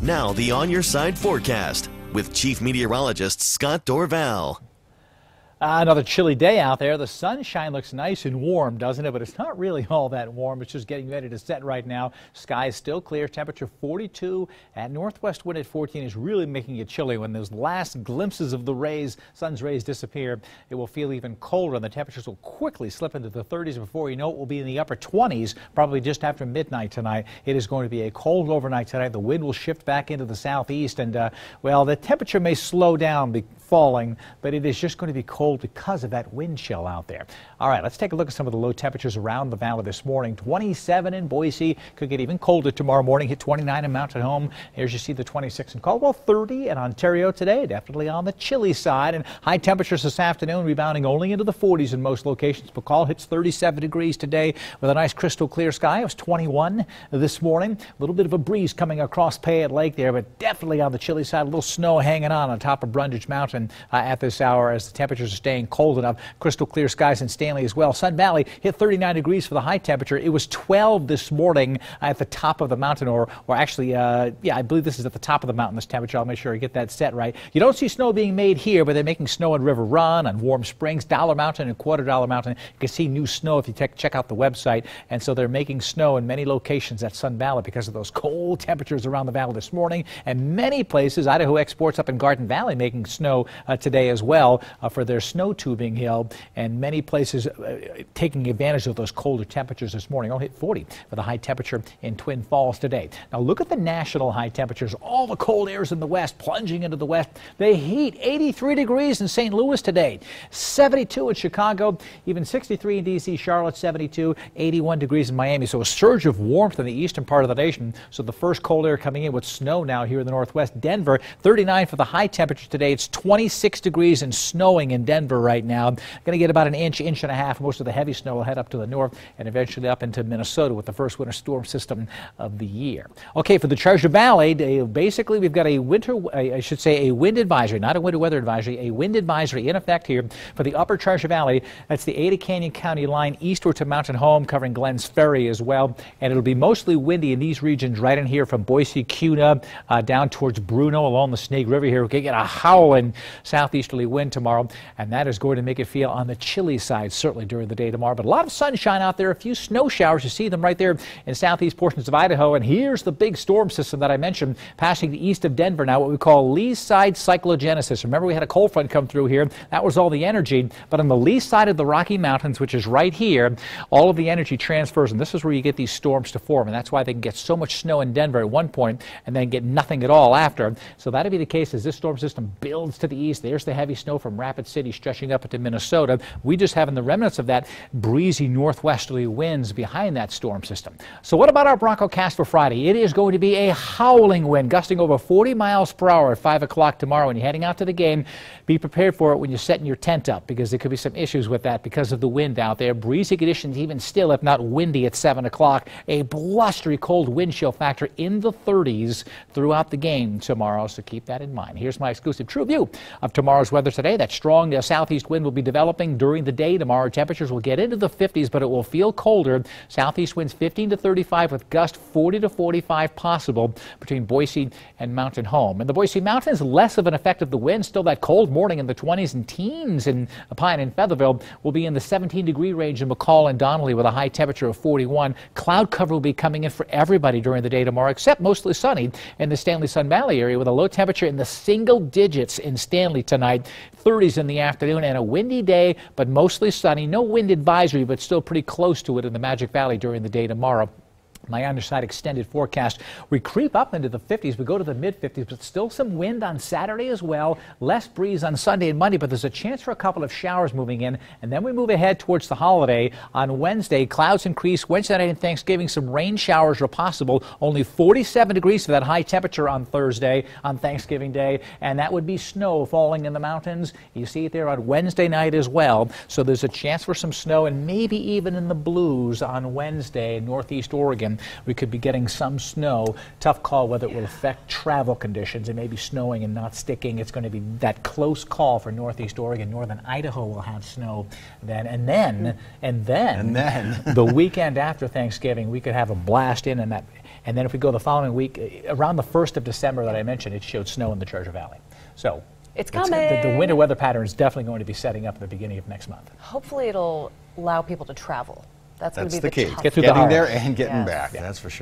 Now the On Your Side forecast with Chief Meteorologist Scott Dorval. Another chilly day out there. The sunshine looks nice and warm, doesn't it? But it's not really all that warm. It's just getting ready to set right now. Sky is still clear. Temperature 42 and northwest wind at 14 is really making it chilly. When those last glimpses of the sun's rays disappear, it will feel even colder and the temperatures will quickly slip into the 30s. Before you know it, we'll be in the upper 20s probably just after midnight tonight. It is going to be a cold overnight tonight. The wind will shift back into the southeast and, well, the temperature may slow down falling, but it is just going to be cold because of that wind chill out there. All right, let's take a look at some of the low temperatures around the valley this morning. 27 in Boise, could get even colder tomorrow morning, hit 29 in Mountain Home. Here's you see the 26 in Caldwell, 30 in Ontario today, definitely on the chilly side. And high temperatures this afternoon rebounding only into the 40s in most locations. McCall hits 37 degrees today with a nice crystal clear sky. It was 21 this morning. A little bit of a breeze coming across Payette Lake there, but definitely on the chilly side. A little snow hanging on top of Brundage Mountain at this hour as the temperatures are staying cold enough. Crystal clear skies in Stanley as well. Sun Valley hit 39 degrees for the high temperature. It was 12 this morning at the top of the mountain, or actually, yeah, I believe this is at the top of the mountain, this temperature. I'll make sure I get that set right. You don't see snow being made here, but they're making snow on River Run, on Warm Springs, Dollar Mountain, and Quarter Dollar Mountain. You can see new snow if you check out the website. And so they're making snow in many locations at Sun Valley because of those cold temperatures around the valley this morning. And many places, Idaho Exports up in Garden Valley making snow today as well for their snow tubing hill, and many places taking advantage of those colder temperatures this morning. I'll hit 40 for the high temperature in Twin Falls today. Now look at the national high temperatures. All the cold airs in the west plunging into the west. They heat 83 degrees in St. Louis today, 72 in Chicago, even 63 in D.C., Charlotte 72, 81 degrees in Miami. So a surge of warmth in the eastern part of the nation. So the first cold air coming in with snow now here in the northwest. Denver 39 for the high temperature today. It's 26 degrees and snowing in Denver right now. Going to get about an inch and a half. Most of the heavy snow will head up to the north and eventually up into Minnesota with the first winter storm system of the year. Okay, for the Treasure Valley, basically we've got a a wind advisory, not a winter weather advisory, a wind advisory in effect here for the upper Treasure Valley. That's the Ada Canyon County line eastward to Mountain Home, covering Glens Ferry as well. And it'll be mostly windy in these regions right in here from Boise, Kuna, down towards Bruno along the Snake River here. We're going to get a howling southeasterly wind tomorrow, and that is going to make it feel on the chilly side certainly during the day tomorrow. But a lot of sunshine out there, a few snow showers. You see them right there in southeast portions of Idaho. And here's the big storm system that I mentioned passing the east of Denver now, what we call lee side cyclogenesis. Remember, we had a cold front come through here. That was all the energy. But on the lee side of the Rocky Mountains, which is right here, all of the energy transfers, and this is where you get these storms to form. And that's why they can get so much snow in Denver at one point and then get nothing at all after. So that'll be the case as this storm system builds to the east. There's the heavy snow from Rapid City stretching up into Minnesota. We just have in the remnants of that breezy northwesterly winds behind that storm system. So what about our Broncocast for Friday? It is going to be a howling wind gusting over 40 miles per hour at 5 o'clock tomorrow. When you're heading out to the game, be prepared for it when you're setting your tent up, because there could be some issues with that because of the wind out there. Breezy conditions even still, if not windy, at 7 o'clock. A blustery cold wind chill factor in the 30s throughout the game tomorrow, so keep that in mind. Here's my exclusive true view of tomorrow's weather today. That strong southeast wind will be developing during the day tomorrow. Temperatures will get into the 50s, but it will feel colder. Southeast winds 15 to 35 with gust 40 to 45 possible between Boise and Mountain Home. And the Boise Mountains, less of an effect of the wind. Still that cold morning in the 20s, and teens in Pine and Featherville will be in the 17-degree range in McCall and Donnelly with a high temperature of 41. Cloud cover will be coming in for everybody during the day tomorrow, except mostly sunny in the Stanley Sun Valley area with a low temperature in the single digits in Stanley tonight. 30s in the afternoon and a windy day, but mostly sunny. No wind advisory, but still pretty close to it in the Magic Valley during the day tomorrow. My underside extended forecast, we creep up into the 50s. We go to the mid-50s, but still some wind on Saturday as well. Less breeze on Sunday and Monday, but there's a chance for a couple of showers moving in. And then we move ahead towards the holiday. On Wednesday, clouds increase. Wednesday night and Thanksgiving, some rain showers are possible. Only 47 degrees for that high temperature on Thursday, on Thanksgiving Day. And that would be snow falling in the mountains. You see it there on Wednesday night as well. So there's a chance for some snow, and maybe even in the blues on Wednesday in northeast Oregon. We could be getting some snow. Tough call whether it will affect travel conditions. It may be snowing and not sticking. It's going to be that close call for northeast Oregon. Northern Idaho will have snow then. And then the weekend after Thanksgiving, we could have a blast in, and that And then if we go the following week, around the 1st of December that I mentioned, it showed snow in the Treasure Valley. So it's coming. The winter weather pattern is definitely going to be setting up at the beginning of next month. Hopefully it'll allow people to travel. That's going to be the key. tough Get through getting the there and getting back. Yes. That's for sure.